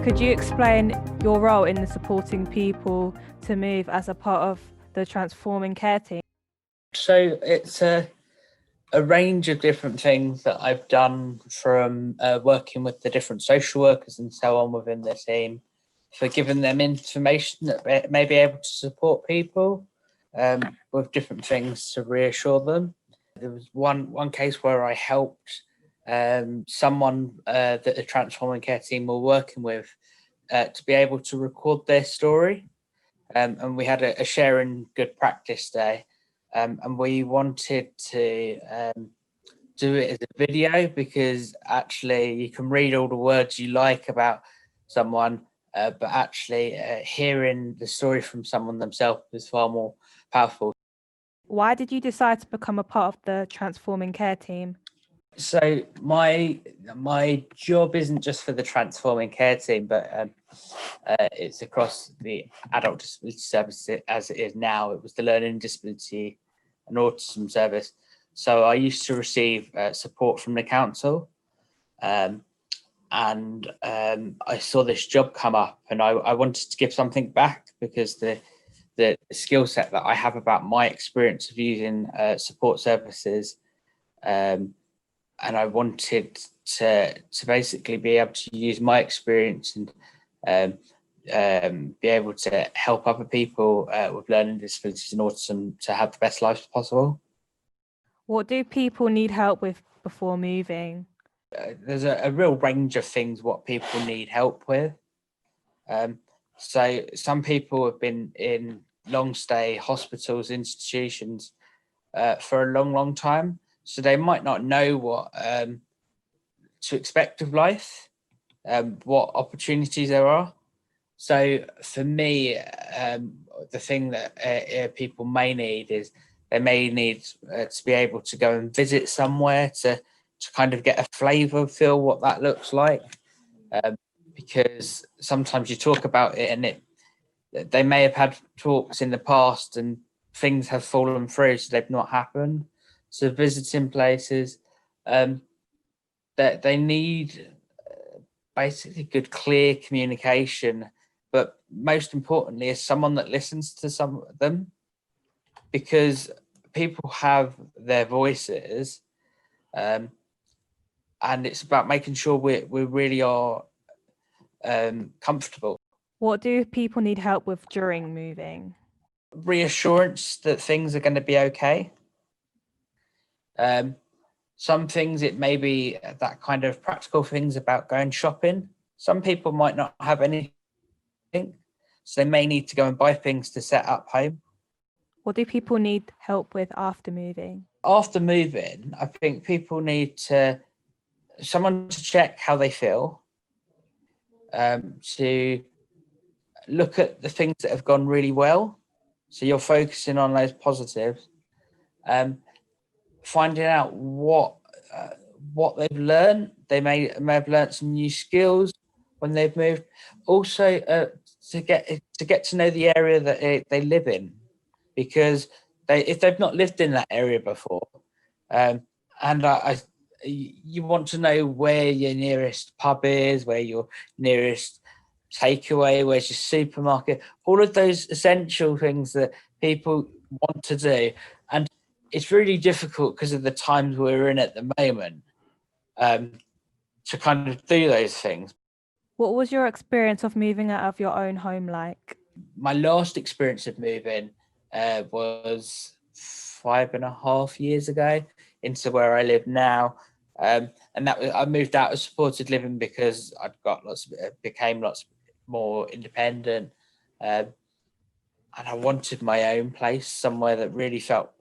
Could you explain your role in the supporting people to move as a part of the transforming care team? So it's a range of different things that I've done, from working with the different social workers and so on within the team, for giving them information that may be able to support people with different things to reassure them. There was one case where I helped someone that the transforming care team were working with to be able to record their story. And we had a sharing good practice day. And we wanted to do it as a video, because actually you can read all the words you like about someone, but actually hearing the story from someone themselves is far more powerful. Why did you decide to become a part of the transforming care team? So my job isn't just for the transforming care team, but it's across the adult disability service as it is now. It was the learning disability and autism service. So I used to receive support from the council, and I saw this job come up, and I wanted to give something back, because the skill set that I have about my experience of using support services, and I wanted to basically be able to use my experience and be able to help other people with learning disabilities and autism to have the best lives possible. What do people need help with before moving? There's a real range of things what people need help with. So some people have been in long stay hospitals, institutions for a long time. So they might not know what to expect of life, what opportunities there are. So for me, the thing that people may need is they may need to be able to go and visit somewhere to kind of get a flavour, feel what that looks like. Because sometimes you talk about it and they may have had talks in the past and things have fallen through, so they've not happened. So visiting places, that they need basically good, clear communication, but most importantly is someone that listens to some of them, because people have their voices, and it's about making sure we really are comfortable. What do people need help with during moving? Reassurance that things are going to be okay. Some things, it may be that kind of practical things about going shopping. Some people might not have anything, so they may need to go and buy things to set up home. What do people need help with after moving? After moving, I think people need someone to check how they feel, to look at the things that have gone really well. So you're focusing on those positives, finding out what they've learned. They may have learned some new skills when they've moved. Also, to get to know the area that they live in, because if they've not lived in that area before, you want to know where your nearest pub is, where your nearest takeaway, where's your supermarket, all of those essential things that people want to do. And it's really difficult because of the times we're in at the moment, to kind of do those things. What was your experience of moving out of your own home like? My last experience of moving was 5.5 years ago into where I live now. And I moved out of supported living because I'd got became lots more independent, and I wanted my own place, somewhere that really felt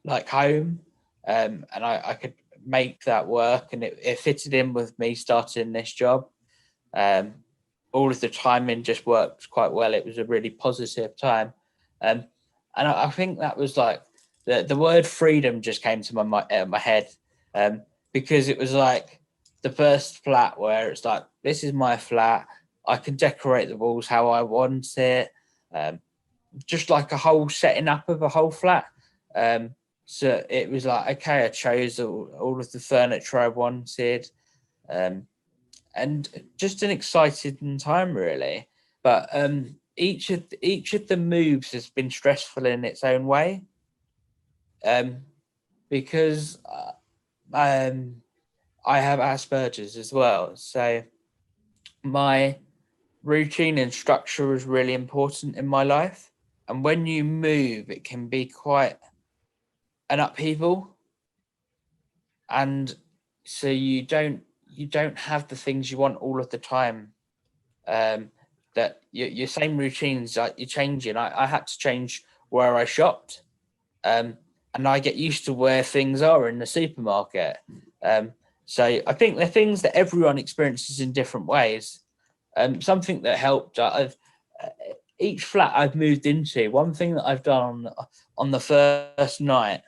like home, and I could make that work, and it fitted in with me starting this job. All of the timing just worked quite well. It was a really positive time, and I think that was like the word freedom just came to my head, because it was like the first flat where it's like, this is my flat. I can decorate the walls how I want it, just like a whole setting up of a whole flat. So it was like, okay, I chose all of the furniture I wanted. and just an exciting time, really. But each of the moves has been stressful in its own way, because I have Asperger's as well. So my routine and structure is really important in my life. And when you move, it can be quite an upheaval. And so you don't have the things you want all of the time. That your same routines, you're changing. I had to change where I shopped. And I get used to where things are in the supermarket. So I think the things that everyone experiences in different ways. Something that helped, each flat I've moved into, one thing that I've done on the first night,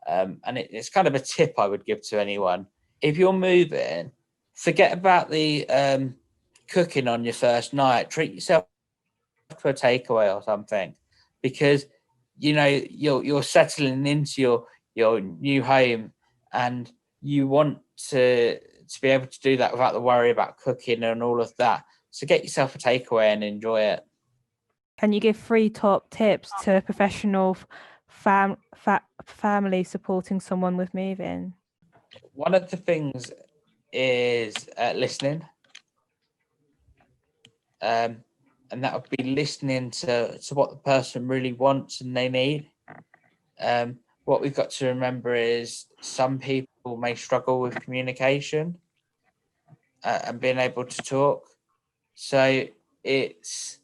and it's kind of a tip I would give to anyone. If you're moving, forget about the cooking on your first night. Treat yourself to a takeaway or something, because you're settling into your new home, and you want to be able to do that without the worry about cooking and all of that. So get yourself a takeaway and enjoy it. Can you give 3 top tips to a professional family supporting someone with moving? One of the things is listening, and that would be listening to what the person really wants and they need. What we've got to remember is some people may struggle with communication and being able to talk. So it's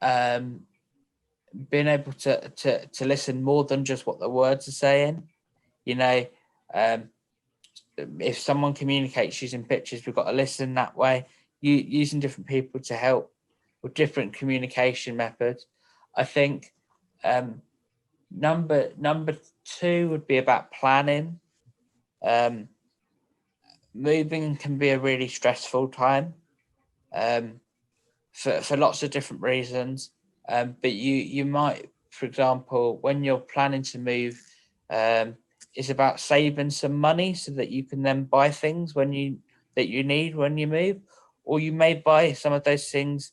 being able to listen more than just what the words are saying. If someone communicates using pictures, we've got to listen that way. Using different people to help with different communication methods. I think number 2 would be about planning. Moving can be a really stressful time, for lots of different reasons. But you might, for example, when you're planning to move, it's about saving some money so that you can then buy things that you need when you move, or you may buy some of those things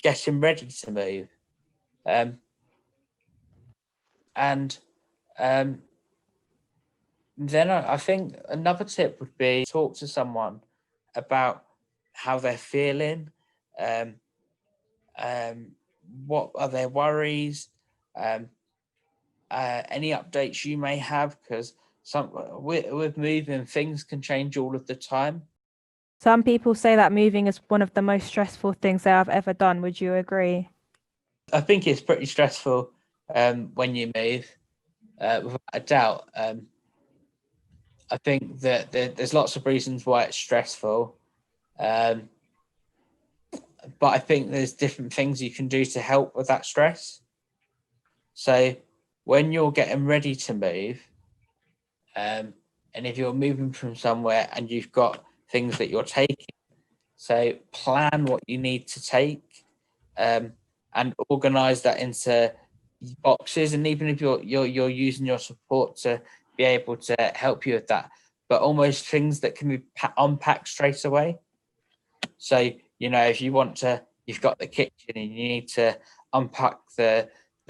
getting ready to move. And then I think another tip would be talk to someone about how they're feeling. Um, what are their worries? Any updates you may have, because with moving, things can change all of the time. Some people say that moving is one of the most stressful things they have ever done. Would you agree? I think it's pretty stressful when you move, without a doubt. I think that there's lots of reasons why it's stressful, but I think there's different things you can do to help with that stress. So when you're getting ready to move, and if you're moving from somewhere and you've got things that you're taking, so plan what you need to take, and organize that into boxes. And even if you're using your support to be able to help you with that, but almost things that can be unpacked straight away. So if you've got the kitchen and you need to unpack the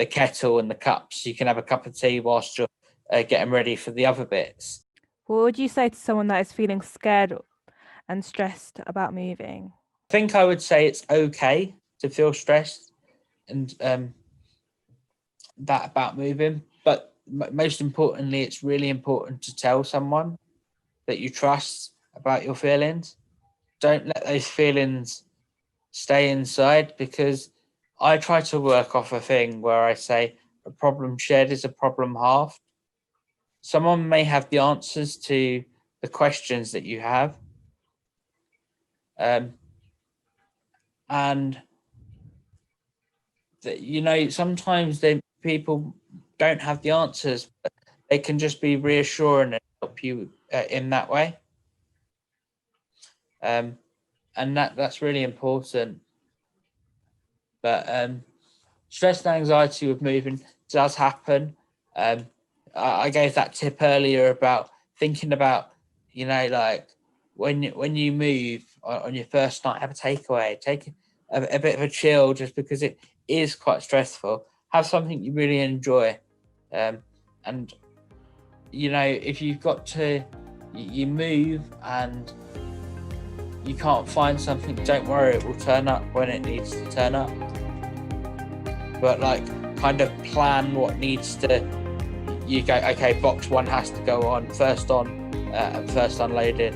kettle and the cups, you can have a cup of tea whilst you're getting ready for the other bits. What would you say to someone that is feeling scared and stressed about moving? I think I would say it's okay to feel stressed and that about moving, but most importantly, it's really important to tell someone that you trust about your feelings. Don't let those feelings stay inside, because I try to work off a thing where I say a problem shared is a problem halved. Someone may have the answers to the questions that you have, and that sometimes people don't have the answers, but they can just be reassuring and help you in that way. And that's really important. But stress and anxiety with moving does happen. I gave that tip earlier about thinking about, like when you move, on your first night, have a takeaway, take a bit of a chill, just because it is quite stressful. Have something you really enjoy, and if you've got to, you move and you can't find something, don't worry, it will turn up when it needs to turn up. But kind of plan what needs to. You go, okay, box 1 has to go on first, and first unloaded.